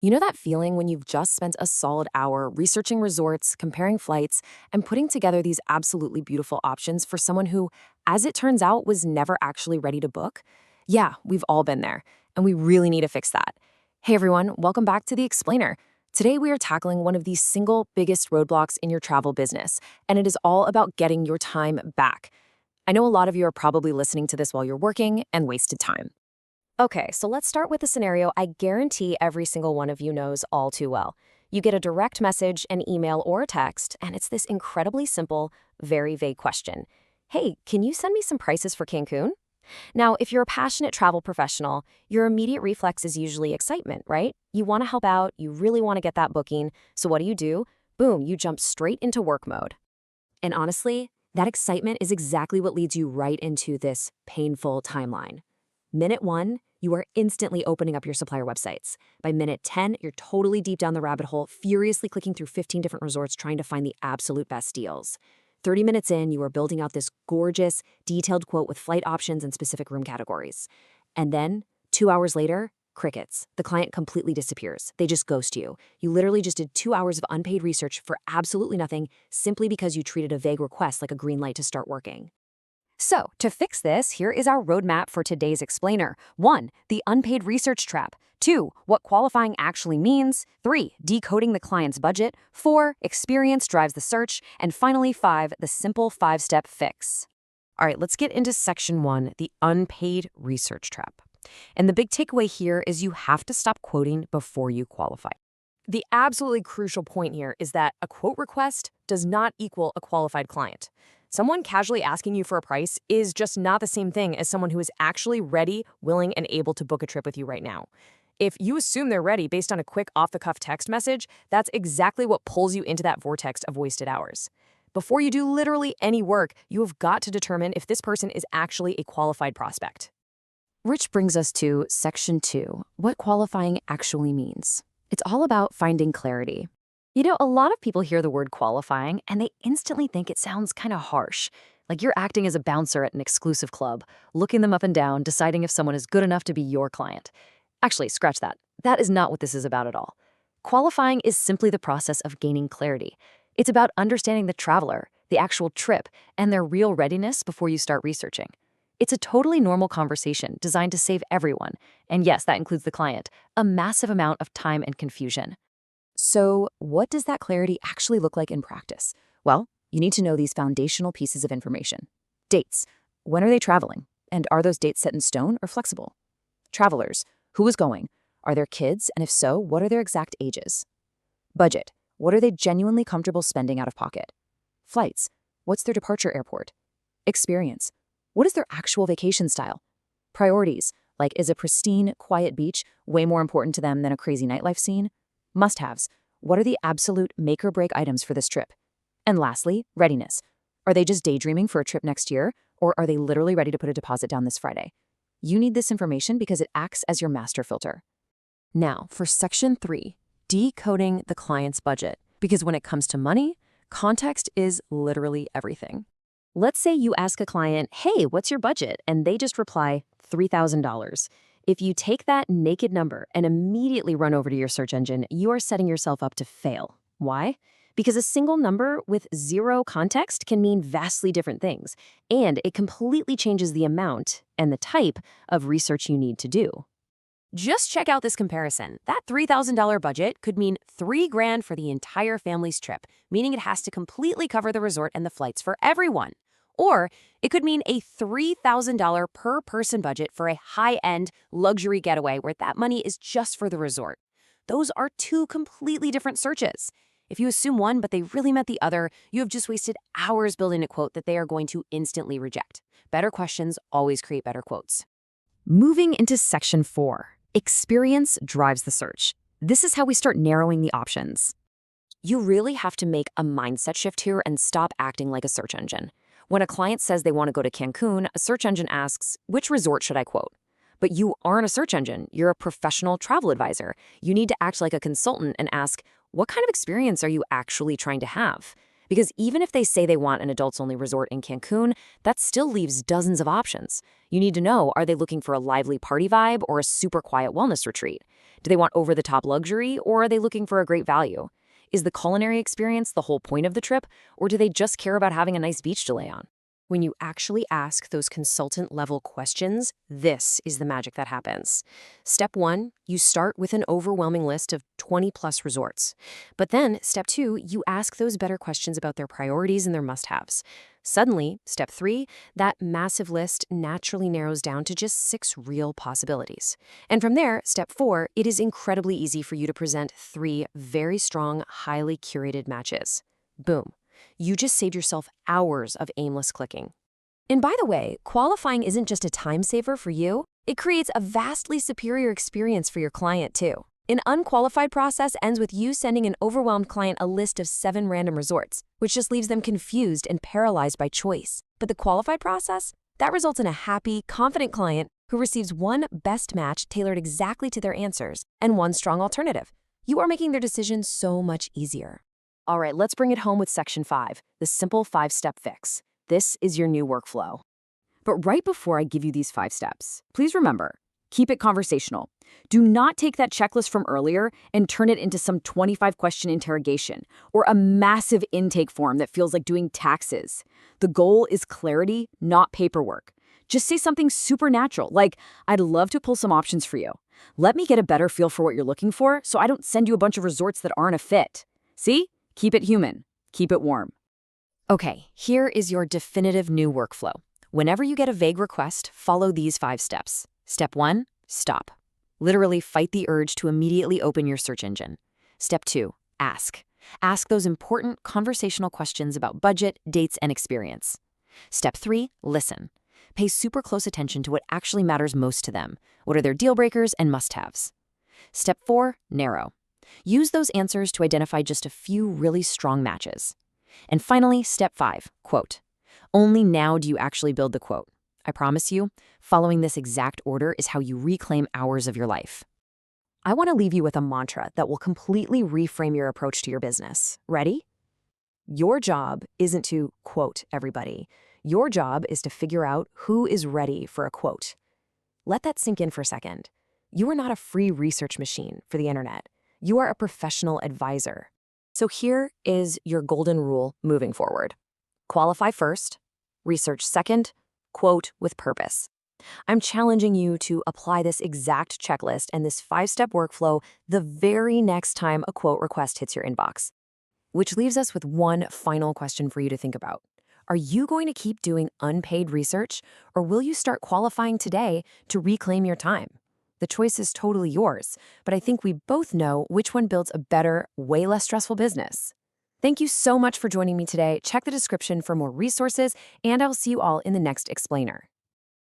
You know that feeling when you've just spent a solid hour researching resorts, comparing flights, and putting together these absolutely beautiful options for someone who, as it turns out, was never actually ready to book? Yeah, we've all been there, and we really need to fix that. Hey everyone, welcome back to The Explainer. Today we are tackling one of the single biggest roadblocks in your travel business, and it is all about getting your time back. I know a lot of you are probably listening to this while you're working and wasted time. Okay, so let's start with a scenario I guarantee every single one of you knows all too well. You get a direct message, an email, or a text, and it's this incredibly simple, very vague question. Hey, can you send me some prices for Cancun? Now, if you're a passionate travel professional, your immediate reflex is usually excitement, right? You want to help out, you really want to get that booking, so what do? Boom, you jump straight into work mode. And honestly, that excitement is exactly what leads you right into this painful timeline. Minute 1, you are instantly opening up your supplier websites. By minute 10, you're totally deep down the rabbit hole, furiously clicking through 15 different resorts trying to find the absolute best deals. 30 minutes in, you are building out this gorgeous, detailed quote with flight options and specific room categories. And then, 2 hours later, crickets. The client completely disappears. They just ghost you. You literally just did 2 hours of unpaid research for absolutely nothing simply because you treated a vague request like a green light to start working. So, to fix this, here is our roadmap for today's explainer. 1. The unpaid research trap. 2. What qualifying actually means. 3. Decoding the client's budget. 4. Experience drives the search. And finally, 5. The simple 5-step fix. All right, let's get into section 1, the unpaid research trap. And the big takeaway here is you have to stop quoting before you qualify. The absolutely crucial point here is that a quote request does not equal a qualified client. Someone casually asking you for a price is just not the same thing as someone who is actually ready, willing, and able to book a trip with you right now. If you assume they're ready based on a quick off-the-cuff text message, that's exactly what pulls you into that vortex of wasted hours. Before you do literally any work, you have got to determine if this person is actually a qualified prospect. Which brings us to section 2, what qualifying actually means. It's all about finding clarity. You know, a lot of people hear the word qualifying and they instantly think it sounds kind of harsh, like you're acting as a bouncer at an exclusive club, looking them up and down, deciding if someone is good enough to be your client. Actually, scratch that. That is not what this is about at all. Qualifying is simply the process of gaining clarity. It's about understanding the traveler, the actual trip, and their real readiness before you start researching. It's a totally normal conversation designed to save everyone, and yes, that includes the client, a massive amount of time and confusion. So, what does that clarity actually look like in practice? Well, you need to know these foundational pieces of information. Dates. When are they traveling? And are those dates set in stone or flexible? Travelers. Who is going? Are there kids? And if so, what are their exact ages? Budget. What are they genuinely comfortable spending out of pocket? Flights. What's their departure airport? Experience. What is their actual vacation style? Priorities. Like, is a pristine, quiet beach way more important to them than a crazy nightlife scene? Must-haves. What are the absolute make-or-break items for this trip? And lastly, readiness. Are they just daydreaming for a trip next year, or are they literally ready to put a deposit down this Friday? You need this information because it acts as your master filter. Now, for section 3, decoding the client's budget. Because when it comes to money, context is literally everything. Let's say you ask a client, hey, what's your budget? And they just reply, $3,000. If you take that naked number and immediately run over to your search engine, you are setting yourself up to fail. Why? Because a single number with zero context can mean vastly different things, and it completely changes the amount and the type of research you need to do. Just check out this comparison. That $3,000 budget could mean $3,000 for the entire family's trip, meaning it has to completely cover the resort and the flights for everyone. Or it could mean a $3,000 per person budget for a high-end luxury getaway where that money is just for the resort. Those are two completely different searches. If you assume one but they really meant the other, you have just wasted hours building a quote that they are going to instantly reject. Better questions always create better quotes. Moving into section 4, experience drives the search. This is how we start narrowing the options. You really have to make a mindset shift here and stop acting like a search engine. When a client says they want to go to Cancun, a search engine asks, which resort should I quote? But you aren't a search engine. You're a professional travel advisor. You need to act like a consultant and ask, what kind of experience are you actually trying to have? Because even if they say they want an adults-only resort in Cancun, that still leaves dozens of options. You need to know, are they looking for a lively party vibe or a super quiet wellness retreat? Do they want over-the-top luxury, or are they looking for a great value? Is the culinary experience the whole point of the trip, or do they just care about having a nice beach to lay on? When you actually ask those consultant-level questions, this is the magic that happens. Step 1, you start with an overwhelming list of 20-plus resorts. But then, step 2, you ask those better questions about their priorities and their must-haves. Suddenly, step 3, that massive list naturally narrows down to just 6 real possibilities. And from there, step 4, it is incredibly easy for you to present 3 very strong, highly curated matches. Boom. You just saved yourself hours of aimless clicking. And by the way, qualifying isn't just a time saver for you, it creates a vastly superior experience for your client too. An unqualified process ends with you sending an overwhelmed client a list of 7 random resorts, which just leaves them confused and paralyzed by choice. But the qualified process? That results in a happy, confident client who receives one best match tailored exactly to their answers and one strong alternative. You are making their decision so much easier. All right, let's bring it home with Section 5, the simple 5-step fix. This is your new workflow. But right before I give you these 5 steps, please remember, keep it conversational. Do not take that checklist from earlier and turn it into some 25-question interrogation or a massive intake form that feels like doing taxes. The goal is clarity, not paperwork. Just say something supernatural, like, I'd love to pull some options for you. Let me get a better feel for what you're looking for so I don't send you a bunch of resorts that aren't a fit. See? Keep it human. Keep it warm. Okay, here is your definitive new workflow. Whenever you get a vague request, follow these 5 steps. Step 1, stop. Literally fight the urge to immediately open your search engine. Step 2, ask. Ask those important conversational questions about budget, dates, and experience. Step 3, listen. Pay super close attention to what actually matters most to them. What are their deal breakers and must-haves? Step 4, narrow. Use those answers to identify just a few really strong matches. And finally, step 5, quote. Only now do you actually build the quote. I promise you, following this exact order is how you reclaim hours of your life. I want to leave you with a mantra that will completely reframe your approach to your business. Ready? Your job isn't to quote everybody. Your job is to figure out who is ready for a quote. Let that sink in for a second. You are not a free research machine for the internet. You are a professional advisor. So here is your golden rule moving forward. Qualify first, research second, quote with purpose. I'm challenging you to apply this exact checklist and this 5-step workflow the very next time a quote request hits your inbox. Which leaves us with one final question for you to think about. Are you going to keep doing unpaid research, or will you start qualifying today to reclaim your time? The choice is totally yours, but I think we both know which one builds a better, way less stressful business. Thank you so much for joining me today. Check the description for more resources, and I'll see you all in the next explainer.